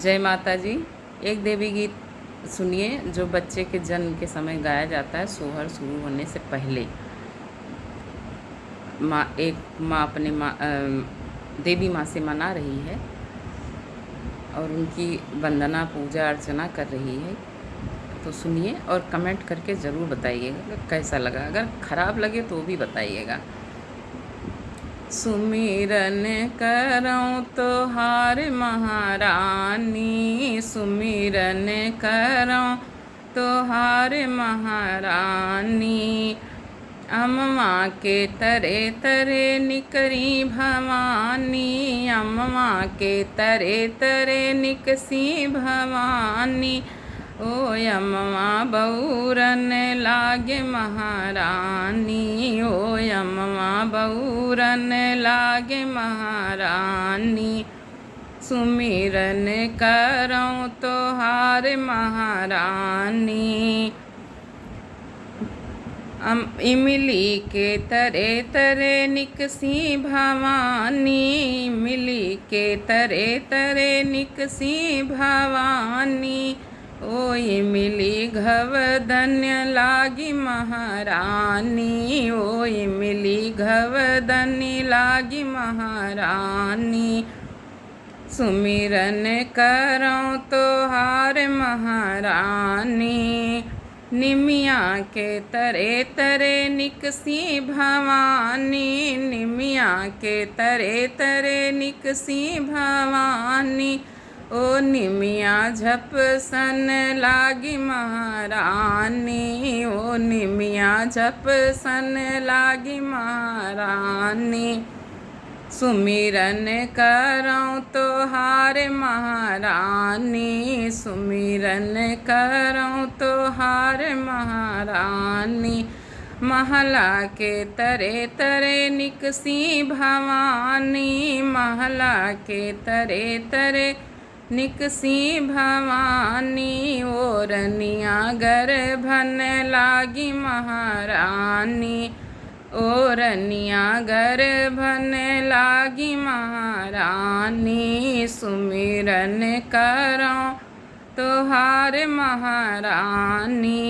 जय माता जी। एक देवी गीत सुनिए जो बच्चे के जन्म के समय गाया जाता है सोहर शुरू होने से पहले। एक माँ अपने देवी माँ से मना रही है और उनकी वंदना पूजा अर्चना कर रही है। तो सुनिए और कमेंट करके ज़रूर बताइएगा कैसा लगा। अगर ख़राब लगे तो भी बताइएगा। सुमिरन करऊँ तोहार महारानी, सुमिरन करऊँ तोहार महारानी। अम्मा के तरे तरे निकरी भवानी, अम्मा के तरे तरे निकसी भवानी। ओ अम्मा बऊरन लागे महारानी, ओ अम्मा बऊरन लागे महारानी। सुमिरन करऊँ तोहार महारानी। इमली के तरे तरे निकसी भवानी, इमली के तरे तरे निकसी भवानी। ओ इमली घव धन्य लागी महारानी, ओ इमली घव धन्य लागी महारानी। सुमिरन करऊँ तोहार महारानी। निमिया के तरे तरे निकसी भवानी, निमिया के तरे तरे निकसी भवानी। ओ निमिया झप सन लागी महारानी, ओ निमिया झप सन लागी महारानी। सुमिरन करऊँ तोहार महारानी, सुमिरन करऊँ तोहार महारानी। महला के तरे तरे निकसी भवानी, महला के तरे तरे निकसी भवानी। ओरनिया गर्भन लागी महारानी, ओरनिया गर्भन लागी महारानी। सुमिरन करऊँ तोहार महारानी।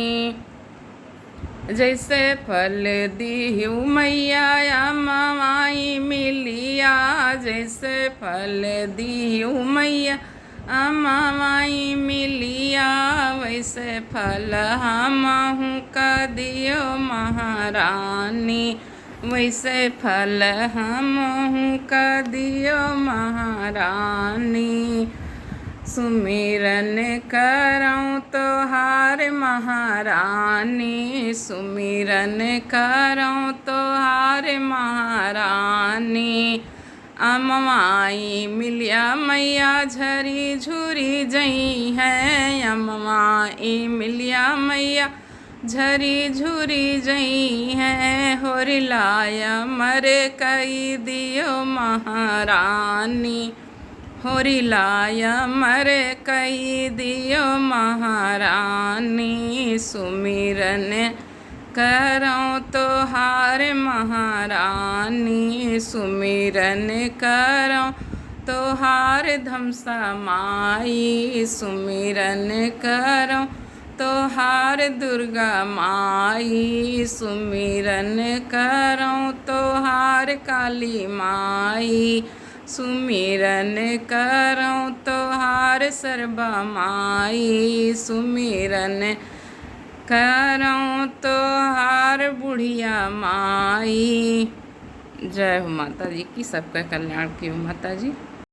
जैसे फल दीहु मैया अम्माई मिलिया, जैसे फल दीहु मैया अम्माई मिलिया। वैसे फल हमहु का दियो महारानी, वैसे फल हमहु का दियो महारानी। सुमिरन करऊँ तोहार महारानी, सुमिरन करऊँ तोहार महारानी। अम्माई मिलिया मैया झरी झुरी जई है, अम्माई मिलिया मैया झरी झुरी जई है। होरिलाया मरे कई दियो महारानी, होरिलाया मरे कई दियो महारानी। सुमिरन करऊँ तोहार महारानी, सुमिरन करऊँ तोहार धमसा माई, सुमिरन करऊँ तोहार दुर्गा माई, सुमिरन करऊँ तोहार काली माई, सुमिरन करऊँ तोहार सर्बा माई, सुमिरन करऊँ तोहार बुढ़िया माई। जय हो माता जी की, सबका कल्याण की हो माता जी।